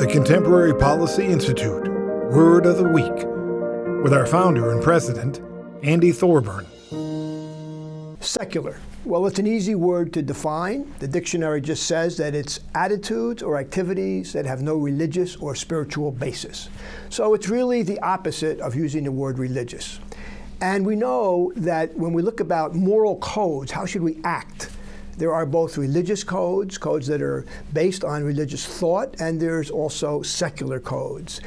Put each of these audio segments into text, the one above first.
The Contemporary Policy Institute Word of the Week with our founder and president, Andy Thorburn. Secular. Well, it's an easy word to define. The dictionary just says that it's attitudes or activities that have no religious or spiritual basis. So it's really the opposite of using the word religious. And we know that when we look about moral codes, how should we act? There are both religious codes, codes that are based on religious thought, and there's also secular codes.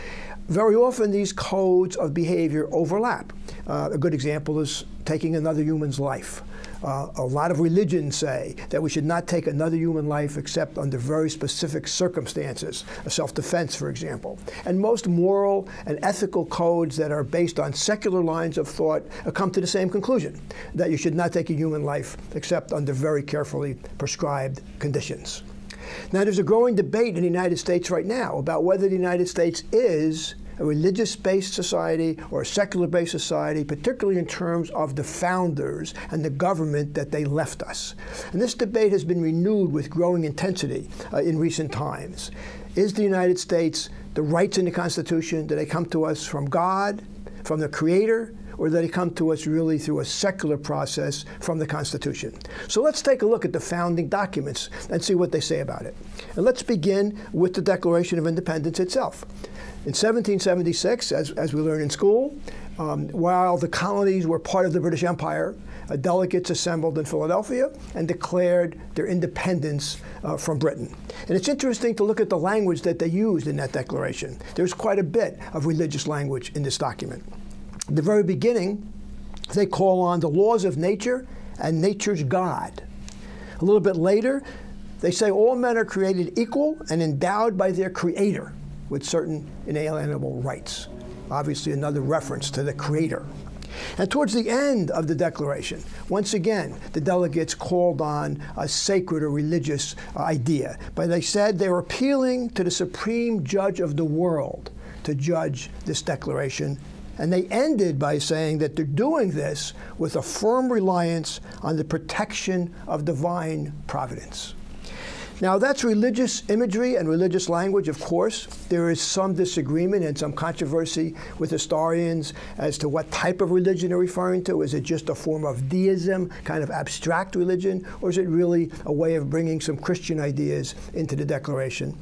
Very often these codes of behavior overlap. A good example is taking another human's life. A lot of religions say that we should not take another human life except under very specific circumstances, self-defense, for example. And most moral and ethical codes that are based on secular lines of thought come to the same conclusion, that you should not take a human life except under very carefully prescribed conditions. Now, there's a growing debate in the United States right now about whether the United States is a religious-based society or a secular-based society, particularly in terms of the founders and the government that they left us. And this debate has been renewed with growing intensity in recent times. Is the United States, the rights in the Constitution, do they come to us from God, from the Creator, or do they come to us really through a secular process from the Constitution? So let's take a look at the founding documents and see what they say about it. And let's begin with the Declaration of Independence itself. In 1776, as we learn in school, while the colonies were part of the British Empire, delegates assembled in Philadelphia and declared their independence from Britain. And it's interesting to look at the language that they used in that declaration. There's quite a bit of religious language in this document. At the very beginning, they call on the laws of nature and nature's God. A little bit later, they say all men are created equal and endowed by their Creator with certain inalienable rights. Obviously, another reference to the Creator. And towards the end of the Declaration, once again, the delegates called on a sacred or religious idea. But they said they were appealing to the supreme judge of the world to judge this declaration. And they ended by saying that they're doing this with a firm reliance on the protection of divine providence. Now, that's religious imagery and religious language, of course. There is some disagreement and some controversy with historians as to what type of religion they're referring to. Is it just a form of deism, kind of abstract religion, or is it really a way of bringing some Christian ideas into the Declaration?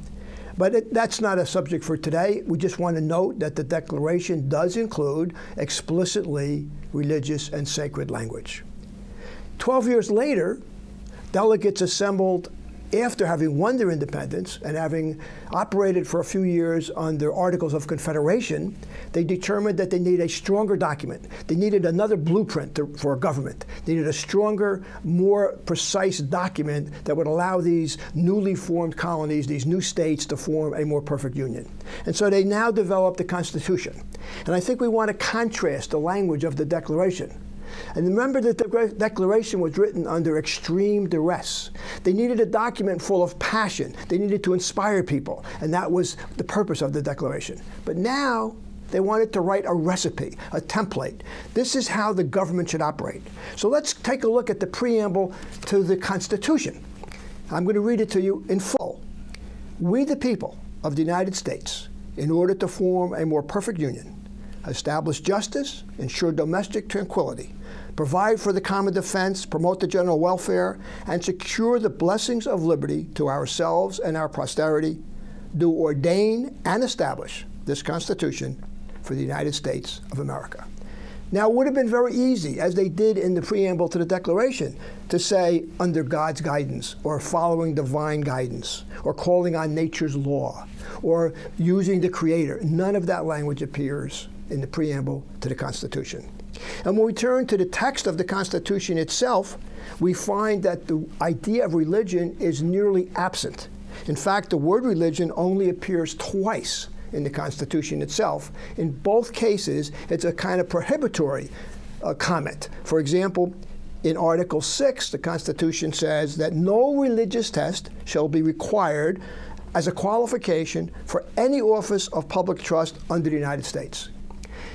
But that's not a subject for today. We just want to note that the Declaration does include explicitly religious and sacred language. 12 years later, delegates assembled after having won their independence and having operated for a few years under Articles of Confederation. They determined that they needed a stronger document. They needed another blueprint for a government. They needed a stronger, more precise document that would allow these newly formed colonies, these new states, to form a more perfect union. And so they now developed the Constitution. And I think we want to contrast the language of the Declaration. And remember that the Declaration was written under extreme duress. They needed a document full of passion. They needed to inspire people, and that was the purpose of the Declaration. But now they wanted to write a recipe, a template. This is how the government should operate. So let's take a look at the preamble to the Constitution. I'm going to read it to you in full. We, the people of the United States, in order to form a more perfect union, establish justice, ensure domestic tranquility, provide for the common defense, promote the general welfare, and secure the blessings of liberty to ourselves and our posterity, do ordain and establish this Constitution for the United States of America. Now, it would have been very easy, as they did in the preamble to the Declaration, to say under God's guidance, or following divine guidance, or calling on nature's law, or using the Creator. None of that language appears in the preamble to the Constitution. And when we turn to the text of the Constitution itself, we find that the idea of religion is nearly absent. In fact, the word religion only appears twice in the Constitution itself. In both cases, it's a kind of prohibitory comment. For example, in Article 6, the Constitution says that no religious test shall be required as a qualification for any office of public trust under the United States.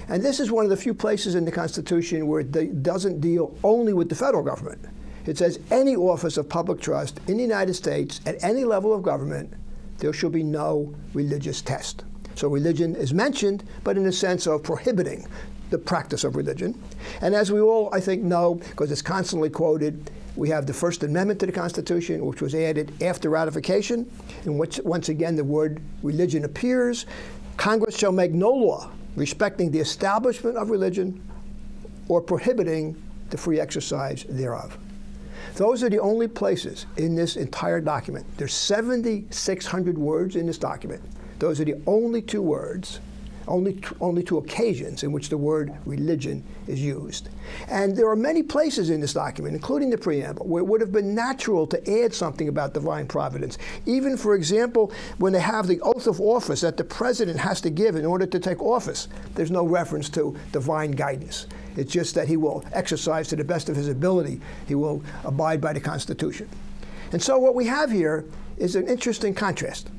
And this is one of the few places in the Constitution where it doesn't deal only with the federal government. It says any office of public trust in the United States at any level of government there shall be no religious test. So religion is mentioned, but in the sense of prohibiting the practice of religion. And as we all, I think, know, because it's constantly quoted, we have the First Amendment to the Constitution, which was added after ratification, in which, once again, the word religion appears. Congress shall make no law respecting the establishment of religion or prohibiting the free exercise thereof. Those are the only places in this entire document. There's 7,600 words in this document. Those are the only two words, only two occasions in which the word religion is used. And there are many places in this document, including the preamble, where it would have been natural to add something about divine providence. Even, for example, when they have the oath of office that the president has to give in order to take office, there's no reference to divine guidance. It's just that he will exercise to the best of his ability. He will abide by the Constitution. And so what we have here is an interesting contrast.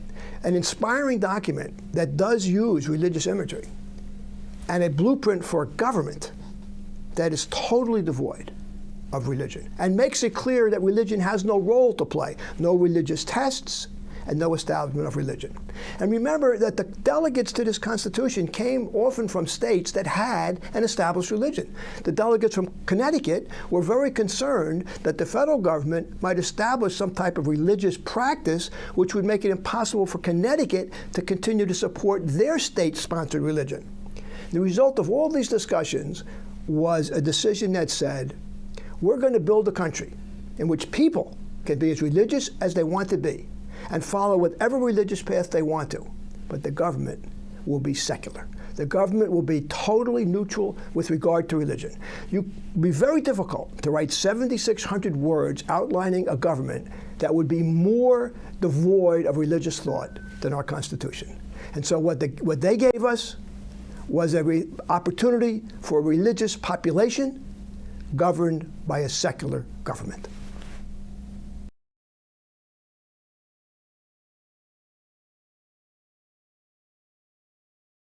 An inspiring document that does use religious imagery, and a blueprint for a government that is totally devoid of religion and makes it clear that religion has no role to play, no religious tests, and no establishment of religion. And remember that the delegates to this Constitution came often from states that had an established religion. The delegates from Connecticut were very concerned that the federal government might establish some type of religious practice which would make it impossible for Connecticut to continue to support their state-sponsored religion. The result of all these discussions was a decision that said, we're going to build a country in which people can be as religious as they want to be and follow whatever religious path they want to, but the government will be secular. The government will be totally neutral with regard to religion. It would be very difficult to write 7,600 words outlining a government that would be more devoid of religious thought than our Constitution. And so what they gave us was an opportunity for a religious population governed by a secular government.